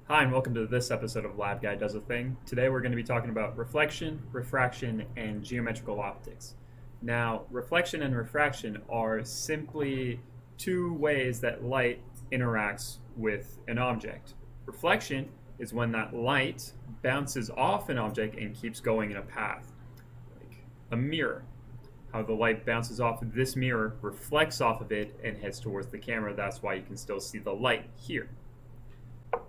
Hi, and welcome to this episode of Lab Guy Does a Thing. Today we're going to be talking about reflection, refraction, and geometrical optics. Now, reflection and refraction are simply two ways that light interacts with an object. Reflection is when that light bounces off an object and keeps going in a path, like a mirror. How the light bounces off of this mirror, reflects off of it, and heads towards the camera. That's why you can still see the light here.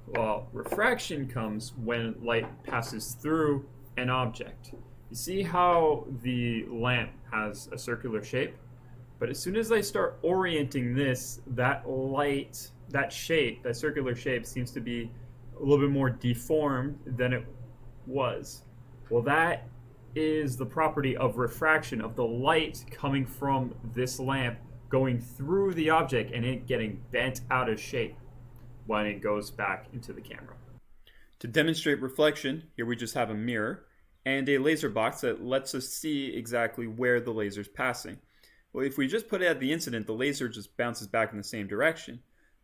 Well, refraction comes when light passes through an object. You see how the lamp has a circular shape? But as soon as I start orienting this, that light, that shape, that circular shape seems to be a little bit more deformed than it was. Well, that is the property of refraction, of the light coming from this lamp going through the object and it getting bent out of shape when it goes back into the camera. To demonstrate reflection, here we just have a mirror and a laser box that lets us see exactly where the laser is passing. Well, if we just put it at the incident, the laser just bounces back in the same direction.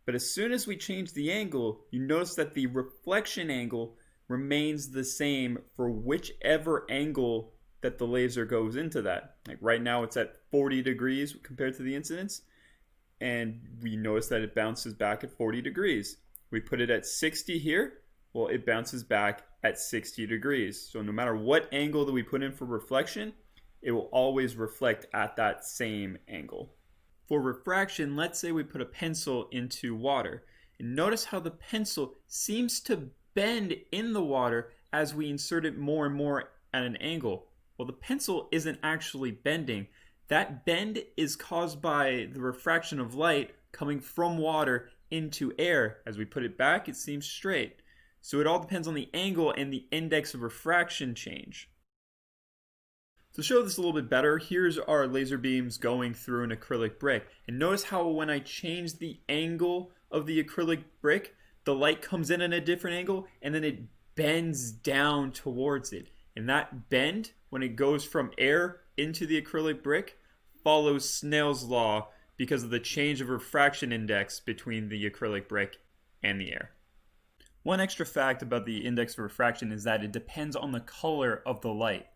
But as soon as we change the angle, you notice that the reflection angle remains the same for whichever angle that the laser goes into that. Like right now it's at 40 degrees compared to the incidence, and we notice that it bounces back at 40 degrees. We put it at 60 here, well, it bounces back at 60 degrees. So no matter what angle that we put in for reflection, it will always reflect at that same angle. For refraction, let's say we put a pencil into water. And notice how the pencil seems to bend in the water as we insert it more and more at an angle. Well, the pencil isn't actually bending. That bend is caused by the refraction of light coming from water into air. As we put it back, it seems straight. So it all depends on the angle and the index of refraction change. To show this a little bit better, here's our laser beams going through an acrylic brick. And notice how when I change the angle of the acrylic brick, the light comes in at a different angle and then it bends down towards it. And that bend, when it goes from air into the acrylic brick, follows Snell's law because of the change of refraction index between the acrylic brick and the air. One extra fact about the index of refraction is that it depends on the color of the light.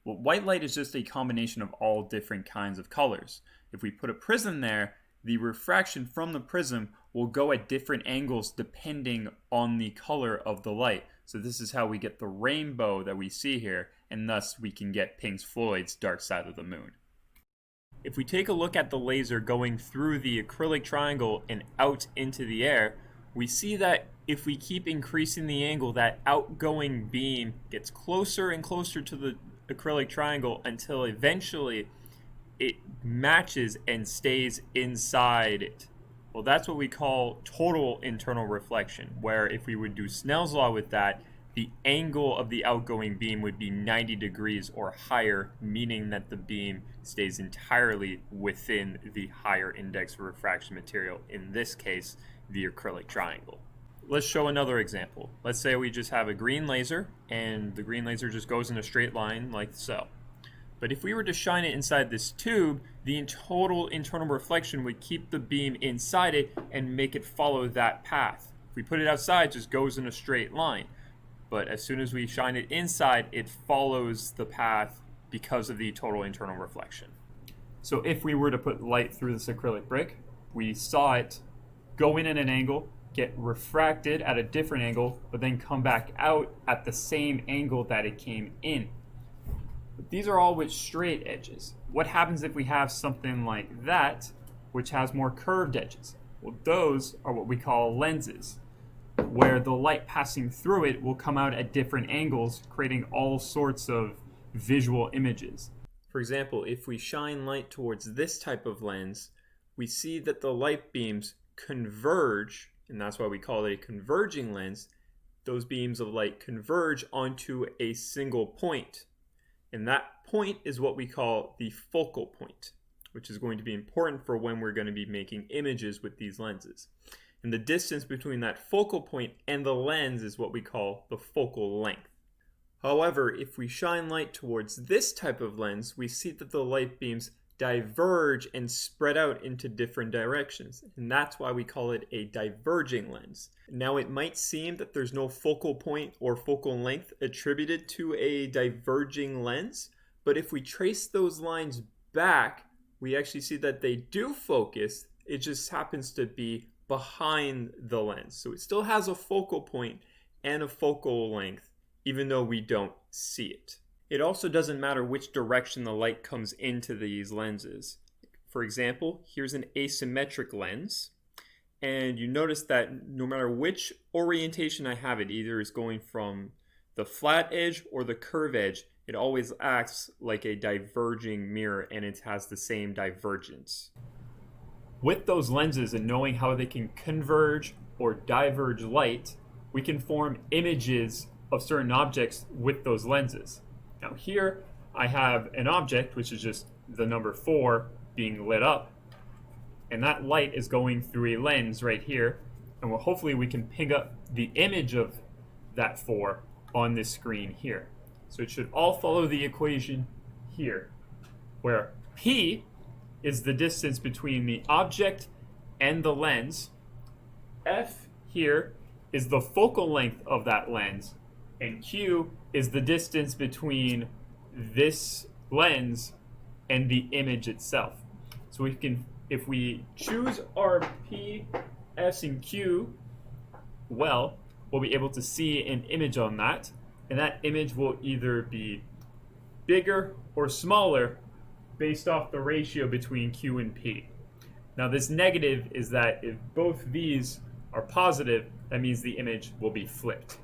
Well, white light is just a combination of all different kinds of colors. If we put a prism there, the refraction from the prism will go at different angles depending on the color of the light. So this is how we get the rainbow that we see here, and thus we can get Pink Floyd's Dark Side of the Moon. If we take a look at the laser going through the acrylic triangle and out into the air, we see that if we keep increasing the angle, that outgoing beam gets closer and closer to the acrylic triangle until eventually it matches and stays inside it. Well, that's what we call total internal reflection, where if we would do Snell's law with that, the angle of the outgoing beam would be 90 degrees or higher, meaning that the beam stays entirely within the higher index of refraction material, in this case, the acrylic triangle. Let's show another example. Let's say we just have a green laser, and the green laser just goes in a straight line like so. But if we were to shine it inside this tube, the total internal reflection would keep the beam inside it and make it follow that path. If we put it outside, it just goes in a straight line. But as soon as we shine it inside, it follows the path because of the total internal reflection. So if we were to put light through this acrylic brick, we saw it go in at an angle, get refracted at a different angle, but then come back out at the same angle that it came in. But these are all with straight edges. What happens if we have something like that, which has more curved edges? Well, those are what we call lenses, where the light passing through it will come out at different angles, creating all sorts of visual images. For example, if we shine light towards this type of lens, we see that the light beams converge, and that's why we call it a converging lens. Those beams of light converge onto a single point. And that point is what we call the focal point, which is going to be important for when we're going to be making images with these lenses. And the distance between that focal point and the lens is what we call the focal length. However, if we shine light towards this type of lens, we see that the light beams diverge and spread out into different directions. And that's why we call it a diverging lens. Now, it might seem that there's no focal point or focal length attributed to a diverging lens, but if we trace those lines back, we actually see that they do focus. It just happens to be behind the lens. So it still has a focal point and a focal length, even though we don't see it. It also doesn't matter which direction the light comes into these lenses. For example, here's an asymmetric lens, and you notice that no matter which orientation I have it, either is going from the flat edge or the curve edge, it always acts like a diverging mirror, and it has the same divergence. With those lenses and knowing how they can converge or diverge light, we can form images of certain objects with those lenses. Now here I have an object which is just the number 4 being lit up, and that light is going through a lens right here, and hopefully we can ping up the image of that 4 on this screen here. So it should all follow the equation here, where P is the distance between the object and the lens, F here is the focal length of that lens, and Q is the distance between this lens and the image itself. So we can, if we choose our P, S, and Q well, we'll be able to see an image on that, and that image will either be bigger or smaller based off the ratio between Q and P. Now this negative is that if both these are positive, that means the image will be flipped.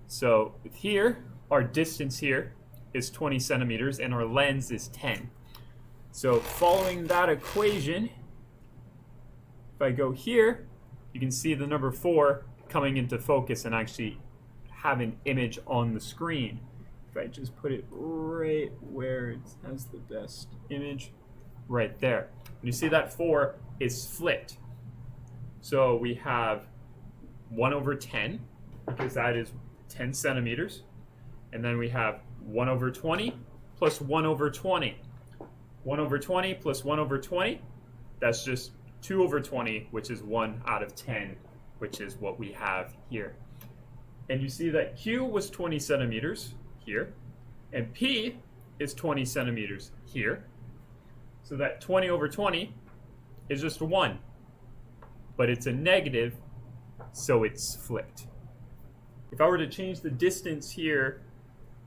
So here, our distance here is 20 centimeters and our lens is 10. So following that equation, if I go here, you can see the number 4 coming into focus and actually have an image on the screen. If I just put it right where it has the best image, right there. And you see that 4 is flipped. So we have 1 over 10, because that is 10 centimeters. And then we have 1 over 20 plus 1 over 20. 1 over 20 plus 1 over 20, that's just 2 over 20, which is 1 out of 10, which is what we have here. And you see that Q was 20 centimeters here, and P is 20 centimeters here. So that 20 over 20 is just 1, but it's a negative, so it's flipped. If I were to change the distance here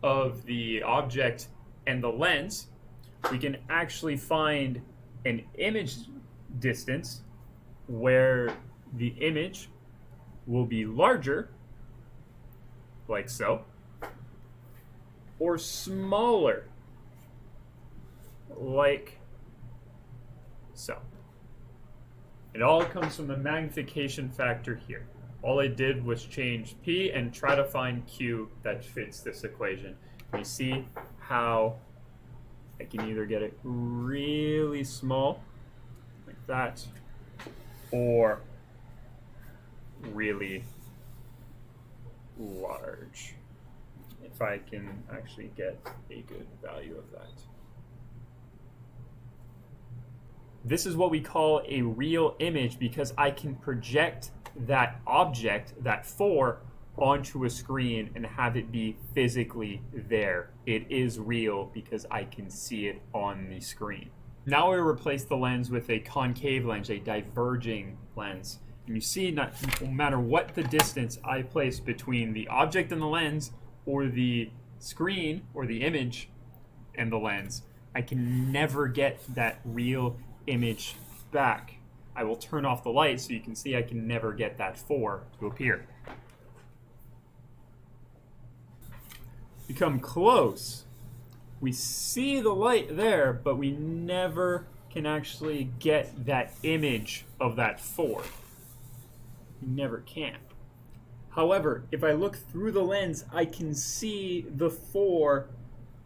of the object and the lens, we can actually find an image distance where the image will be larger, like so, or smaller, like so. It all comes from the magnification factor here. All I did was change P and try to find Q that fits this equation. You see how I can either get it really small, like that, or really large, if I can actually get a good value of that. This is what we call a real image because I can project that object, that 4, onto a screen and have it be physically there. It is real because I can see it on the screen. Now we replace the lens with a concave lens, a diverging lens. And you see, no matter what the distance I place between the object and the lens, or the screen or the image and the lens, I can never get that real image back. I will turn off the light so you can see I can never get that 4 to appear. We come close. We see the light there, but we never can actually get that image of that 4. We never can. However, if I look through the lens, I can see the 4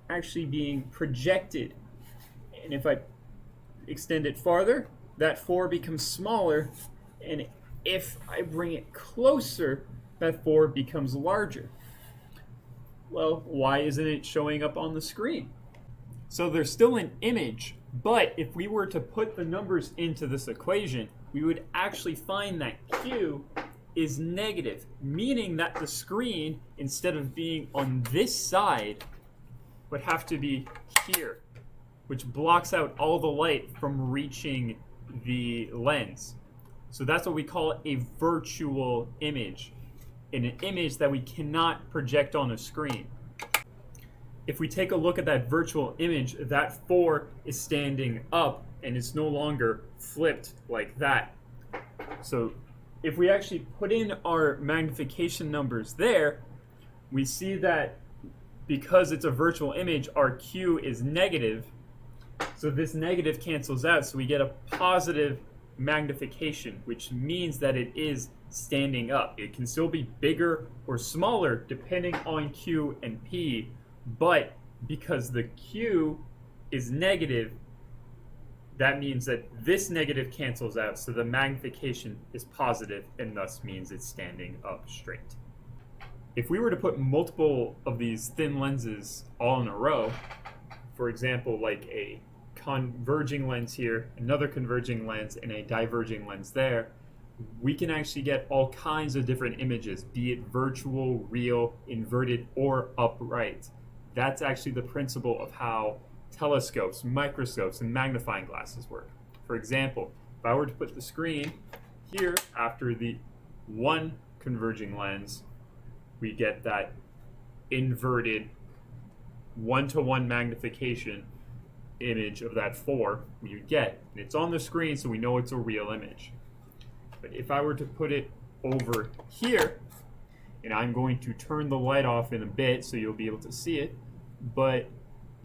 actually being projected. And if I extend it farther, that 4 becomes smaller. And if I bring it closer, that 4 becomes larger. Well, why isn't it showing up on the screen? So there's still an image, but if we were to put the numbers into this equation, we would actually find that Q is negative, meaning that the screen, instead of being on this side, would have to be here, which blocks out all the light from reaching the lens. So that's what we call a virtual image, an image that we cannot project on a screen. If we take a look at that virtual image, that 4 is standing up and it's no longer flipped like that. So if we actually put in our magnification numbers there, we see that because it's a virtual image, our Q is negative. So this negative cancels out, so we get a positive magnification, which means that it is standing up. It can still be bigger or smaller depending on Q and P, but because the Q is negative, that means that this negative cancels out, so the magnification is positive and thus means it's standing up straight. If we were to put multiple of these thin lenses all in a row, for example, like a converging lens here, another converging lens, and a diverging lens there, we can actually get all kinds of different images, be it virtual, real, inverted, or upright. That's actually the principle of how telescopes, microscopes, and magnifying glasses work. For example, if I were to put the screen here after the one converging lens, we get that inverted one-to-one magnification image of that 4 we would get. And it's on the screen, so we know it's a real image. But if I were to put it over here, and I'm going to turn the light off in a bit so you'll be able to see it, but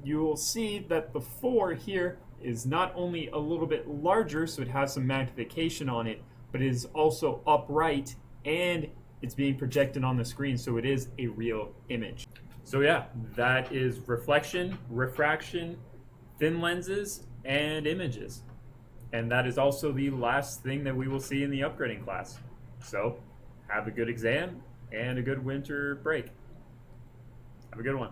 you will see that the 4 here is not only a little bit larger, so it has some magnification on it, but it is also upright and it's being projected on the screen, so it is a real image. So yeah, that is reflection, refraction, thin lenses, and images. And that is also the last thing that we will see in the upgrading class. So have a good exam and a good winter break. Have a good one.